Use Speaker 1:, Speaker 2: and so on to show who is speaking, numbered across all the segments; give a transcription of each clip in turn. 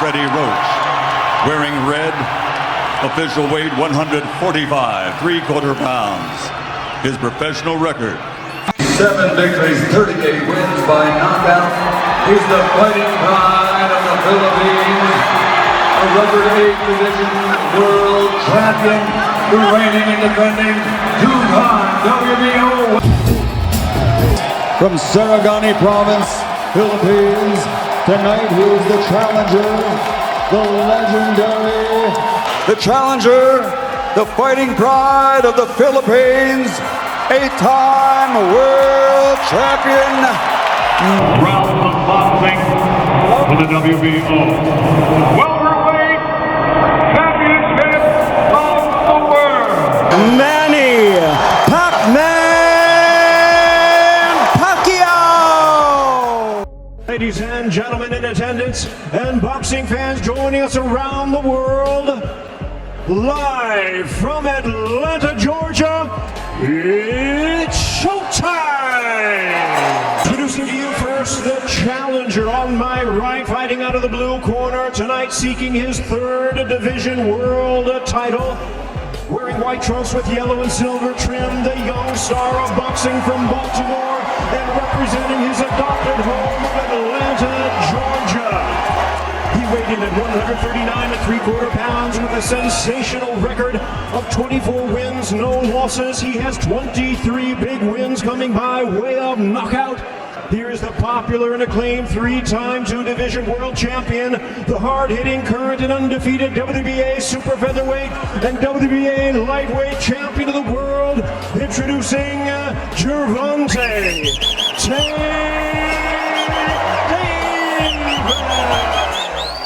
Speaker 1: Freddie Roach. Wearing red, official weight 145, 3/4 pounds. His professional record:
Speaker 2: 7 victories, 38 wins by knockout. He's the fighting pride of the Philippines, a rubber 8 division world champion, the reigning and defending 2-time WBO.
Speaker 3: From Sarangani Province, Philippines, tonight he is the challenger, the legendary, the challenger, the fighting pride of the Philippines, 8-time world champion.
Speaker 4: Round of boxing for the WBO welterweight championship of the world.
Speaker 3: Manny Pacquiao!
Speaker 5: Ladies and gentlemen in attendance and boxing fans joining us around the world, live from Atlanta, Georgia, it's showtime! Introducing to you first the challenger on my right, fighting out of the blue corner tonight, seeking his 3rd division world title. Wearing white trunks with yellow and silver trim, the young star of boxing from Baltimore and representing his adopted home of Atlanta, Georgia. He weighed in at 139 3/4 pounds with a sensational record of 24 wins, no losses. He has 23 big wins coming by way of knockout. Here's the popular and acclaimed 3-time 2-division world champion, the hard-hitting, current and undefeated WBA super featherweight and WBA lightweight champion of the world, introducing Gervonta.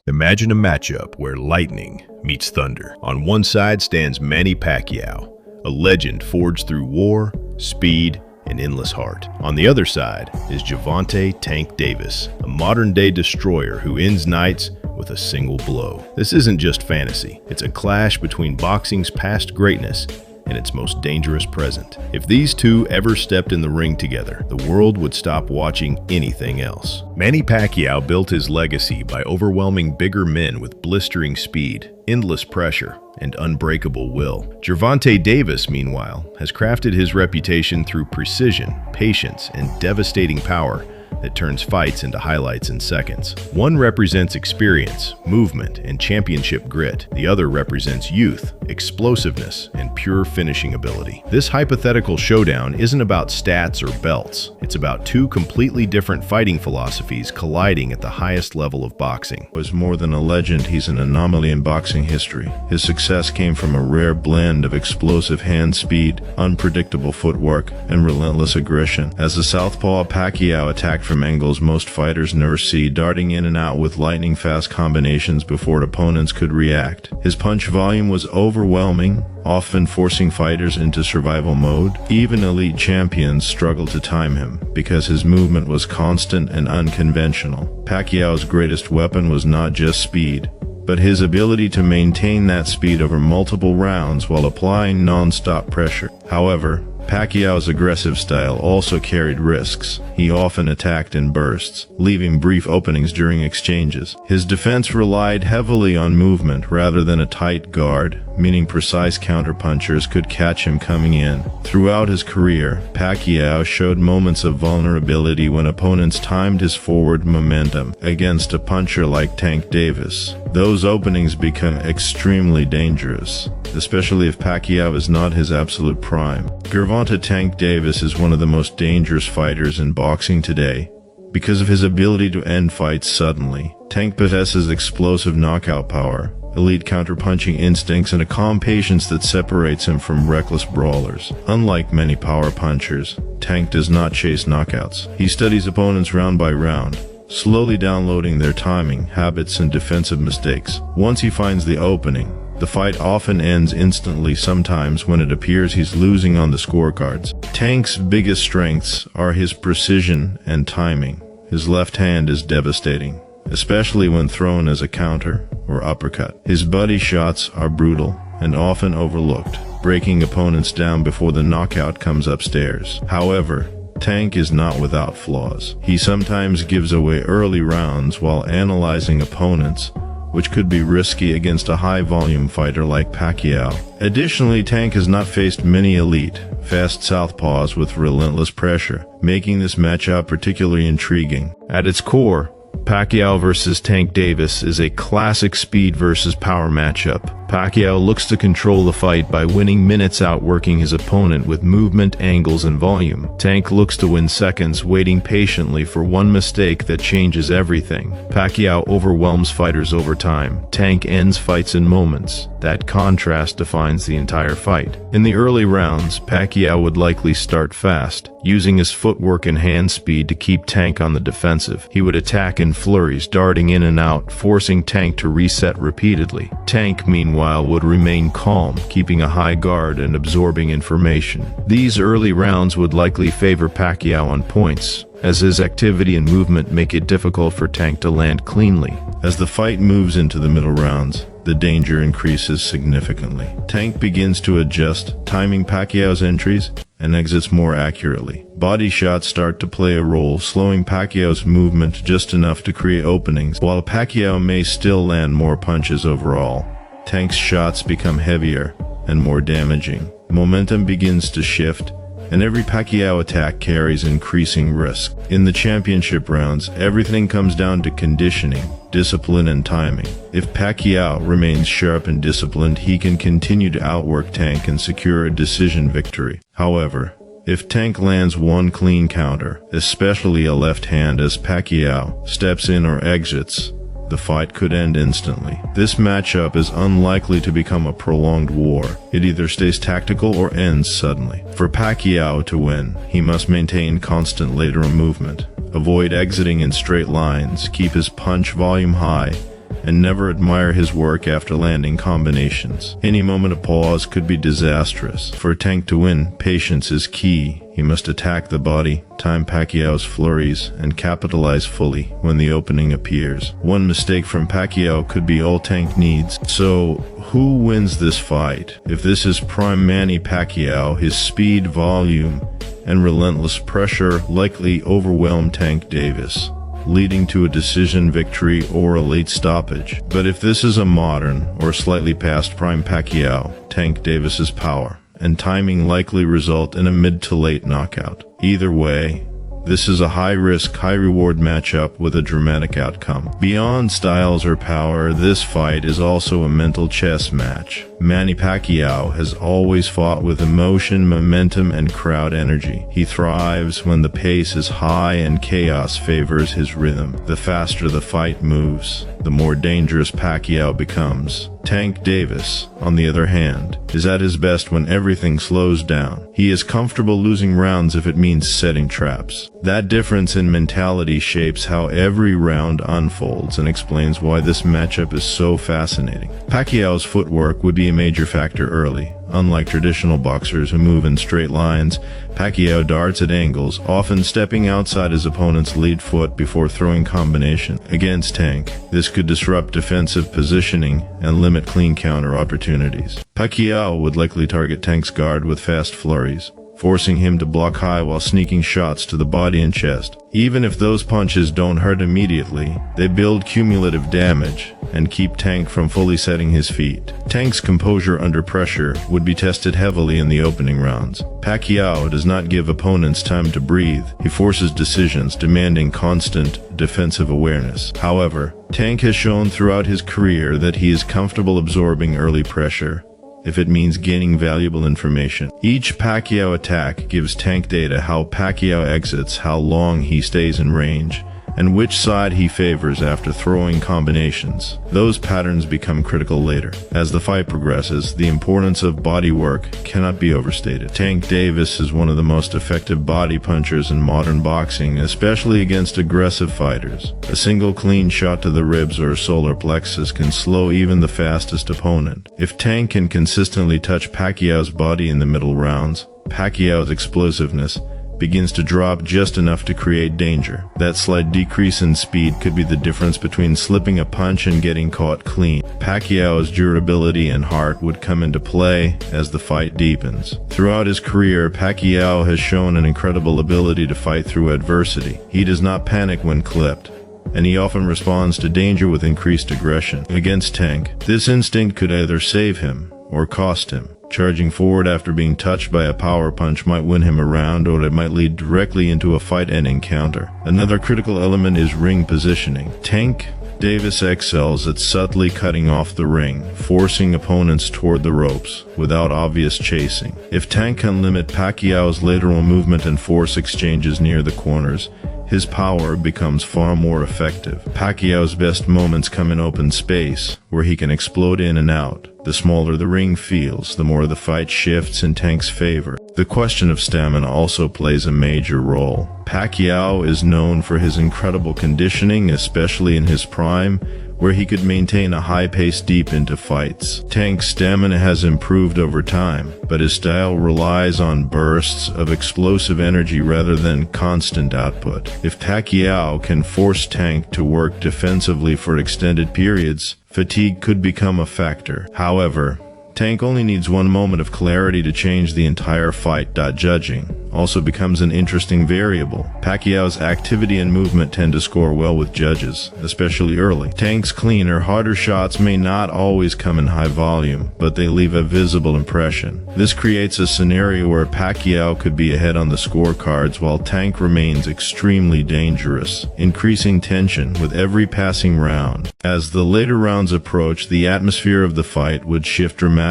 Speaker 6: Imagine a matchup where lightning meets thunder. On one side stands Manny Pacquiao, a legend forged through war, speed, and endless heart. On the other side is Gervonta "Tank" Davis, a modern-day destroyer who ends nights with a single blow. This isn't just fantasy. It's a clash between boxing's past greatness and its most dangerous present. If these two ever stepped in the ring together, the world would stop watching anything else. Manny Pacquiao built his legacy by overwhelming bigger men with blistering speed, endless pressure, and unbreakable will. Gervonta Davis, meanwhile, has crafted his reputation through precision, patience, and devastating power that turns fights into highlights in seconds. One represents experience, movement, and championship grit. The other represents youth, explosiveness, and pure finishing ability. This hypothetical showdown isn't about stats or belts. It's about two completely different fighting philosophies colliding at the highest level of boxing.
Speaker 7: Was more than a legend, he's an anomaly in boxing history. His success came from a rare blend of explosive hand speed, unpredictable footwork, and relentless aggression. As a southpaw, Pacquiao attacked from angles most fighters never see, darting in and out with lightning-fast combinations before opponents could react. His punch volume was overwhelming, often forcing fighters into survival mode. Even elite champions struggled to time him, because his movement was constant and unconventional. Pacquiao's greatest weapon was not just speed, but his ability to maintain that speed over multiple rounds while applying non-stop pressure. However, Pacquiao's aggressive style also carried risks. He often attacked in bursts, leaving brief openings during exchanges. His defense relied heavily on movement rather than a tight guard, meaning precise counterpunchers could catch him coming in. Throughout his career, Pacquiao showed moments of vulnerability when opponents timed his forward momentum. Against a puncher like Tank Davis, those openings become extremely dangerous, especially if Pacquiao is not his absolute prime. Gervonta "Tank" Davis is one of the most dangerous fighters in boxing today because of his ability to end fights suddenly. Tank possesses explosive knockout power, elite counterpunching instincts, and a calm patience that separates him from reckless brawlers. Unlike many power punchers, Tank does not chase knockouts. He studies opponents round by round, slowly downloading their timing, habits, and defensive mistakes. Once he finds the opening, the fight often ends instantly, sometimes when it appears he's losing on the scorecards. Tank's biggest strengths are his precision and timing. His left hand is devastating, especially when thrown as a counter or uppercut. His body shots are brutal and often overlooked, breaking opponents down before the knockout comes upstairs. However, Tank is not without flaws. He sometimes gives away early rounds while analyzing opponents, which could be risky against a high-volume fighter like Pacquiao. Additionally, Tank has not faced many elite, fast southpaws with relentless pressure, making this matchup particularly intriguing. At its core, Pacquiao versus Tank Davis is a classic speed versus power matchup. Pacquiao looks to control the fight by winning minutes, outworking his opponent with movement, angles, and volume. Tank looks to win seconds, waiting patiently for one mistake that changes everything. Pacquiao overwhelms fighters over time. Tank ends fights in moments. That contrast defines the entire fight. In the early rounds, Pacquiao would likely start fast, using his footwork and hand speed to keep Tank on the defensive. He would attack in flurries, darting in and out, forcing Tank to reset repeatedly. Tank, meanwhile, would remain calm, keeping a high guard and absorbing information. These early rounds would likely favor Pacquiao on points, as his activity and movement make it difficult for Tank to land cleanly. As the fight moves into the middle rounds, the danger increases significantly. Tank begins to adjust, timing Pacquiao's entries and exits more accurately. Body shots start to play a role, slowing Pacquiao's movement just enough to create openings. While Pacquiao may still land more punches overall, Tank's shots become heavier and more damaging. Momentum begins to shift, and every Pacquiao attack carries increasing risk. In the championship rounds, everything comes down to conditioning, discipline, and timing. If Pacquiao remains sharp and disciplined, he can continue to outwork Tank and secure a decision victory. However, if Tank lands one clean counter, especially a left hand as Pacquiao steps in or exits, the fight could end instantly. This matchup is unlikely to become a prolonged war. It either stays tactical or ends suddenly. For Pacquiao to win, he must maintain constant lateral movement, avoid exiting in straight lines, keep his punch volume high, and never admire his work after landing combinations. Any moment of pause could be disastrous. For Tank to win, patience is key. He must attack the body, time Pacquiao's flurries, and capitalize fully when the opening appears. One mistake from Pacquiao could be all Tank needs. So, who wins this fight? If this is prime Manny Pacquiao, his speed, volume, and relentless pressure likely overwhelm Tank Davis, leading to a decision victory or a late stoppage. But if this is a modern or slightly past prime Pacquiao, Tank Davis's power and timing likely result in a mid to late knockout. Either way, this is a high-risk, high-reward matchup with a dramatic outcome. Beyond styles or power, this fight is also a mental chess match. Manny Pacquiao has always fought with emotion, momentum, and crowd energy. He thrives when the pace is high and chaos favors his rhythm. The faster the fight moves, the more dangerous Pacquiao becomes. Tank Davis, on the other hand, is at his best when everything slows down. He is comfortable losing rounds if it means setting traps. That difference in mentality shapes how every round unfolds and explains why this matchup is so fascinating. Pacquiao's footwork would be a major factor early. Unlike traditional boxers who move in straight lines, Pacquiao darts at angles, often stepping outside his opponent's lead foot before throwing combination. Against Tank, this could disrupt defensive positioning and limit clean counter opportunities. Pacquiao would likely target Tank's guard with fast flurries, forcing him to block high while sneaking shots to the body and chest. Even if those punches don't hurt immediately, they build cumulative damage and keep Tank from fully setting his feet. Tank's composure under pressure would be tested heavily in the opening rounds. Pacquiao does not give opponents time to breathe. He forces decisions, demanding constant defensive awareness. However, Tank has shown throughout his career that he is comfortable absorbing early pressure if it means gaining valuable information. Each Pacquiao attack gives Tank data: how Pacquiao exits, how long he stays in range, and which side he favors after throwing combinations. Those patterns become critical later. As the fight progresses, the importance of body work cannot be overstated. Tank Davis is one of the most effective body punchers in modern boxing, especially against aggressive fighters. A single clean shot to the ribs or solar plexus can slow even the fastest opponent. If Tank can consistently touch Pacquiao's body in the middle rounds, Pacquiao's explosiveness begins to drop just enough to create danger. That slight decrease in speed could be the difference between slipping a punch and getting caught clean. Pacquiao's durability and heart would come into play as the fight deepens. Throughout his career, Pacquiao has shown an incredible ability to fight through adversity. He does not panic when clipped, and he often responds to danger with increased aggression. Against Tank, this instinct could either save him or cost him. Charging forward after being touched by a power punch might win him a round, or it might lead directly into a fight-ending counter. Another critical element is ring positioning. Tank Davis excels at subtly cutting off the ring, forcing opponents toward the ropes without obvious chasing. If Tank can limit Pacquiao's lateral movement and force exchanges near the corners, his power becomes far more effective. Pacquiao's best moments come in open space, where he can explode in and out. The smaller the ring feels, the more the fight shifts in Tank's favor. The question of stamina also plays a major role. Pacquiao is known for his incredible conditioning, especially in his prime, where he could maintain a high pace deep into fights. Tank's stamina has improved over time, but his style relies on bursts of explosive energy rather than constant output. If Pacquiao can force Tank to work defensively for extended periods, fatigue could become a factor. However, Tank only needs one moment of clarity to change the entire fight. Judging also becomes an interesting variable. Pacquiao's activity and movement tend to score well with judges, especially early. Tank's cleaner, harder shots may not always come in high volume, but they leave a visible impression. This creates a scenario where Pacquiao could be ahead on the scorecards while Tank remains extremely dangerous, increasing tension with every passing round. As the later rounds approach, the atmosphere of the fight would shift dramatically.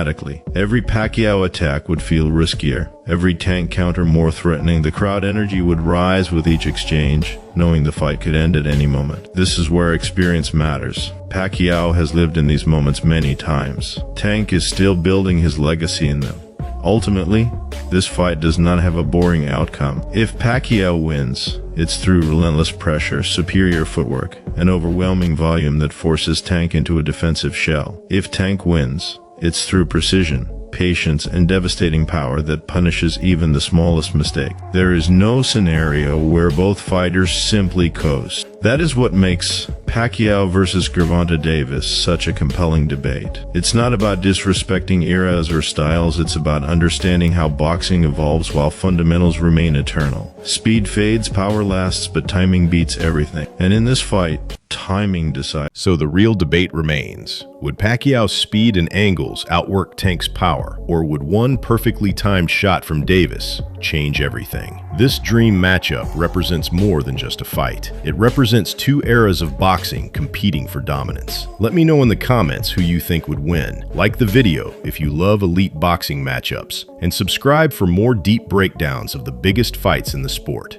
Speaker 7: Every Pacquiao attack would feel riskier, every Tank counter more threatening. The crowd energy would rise with each exchange, knowing the fight could end at any moment. This is where experience matters. Pacquiao has lived in these moments many times. Tank is still building his legacy in them. Ultimately, this fight does not have a boring outcome. If Pacquiao wins, it's through relentless pressure, superior footwork, and overwhelming volume that forces Tank into a defensive shell. If Tank wins, it's through precision, patience, and devastating power that punishes even the smallest mistake. There is no scenario where both fighters simply coast. That is what makes Pacquiao versus Gervonta Davis such a compelling debate. It's not about disrespecting eras or styles, it's about understanding how boxing evolves while fundamentals remain eternal. Speed fades, power lasts, but timing beats everything. And in this fight, timing decides.
Speaker 6: So the real debate remains. Would Pacquiao's speed and angles outwork Tank's power, or would one perfectly timed shot from Davis change everything? This dream matchup represents more than just a fight. It represents two eras of boxing competing for dominance. Let me know in the comments who you think would win. Like the video if you love elite boxing matchups, and subscribe for more deep breakdowns of the biggest fights in the sport.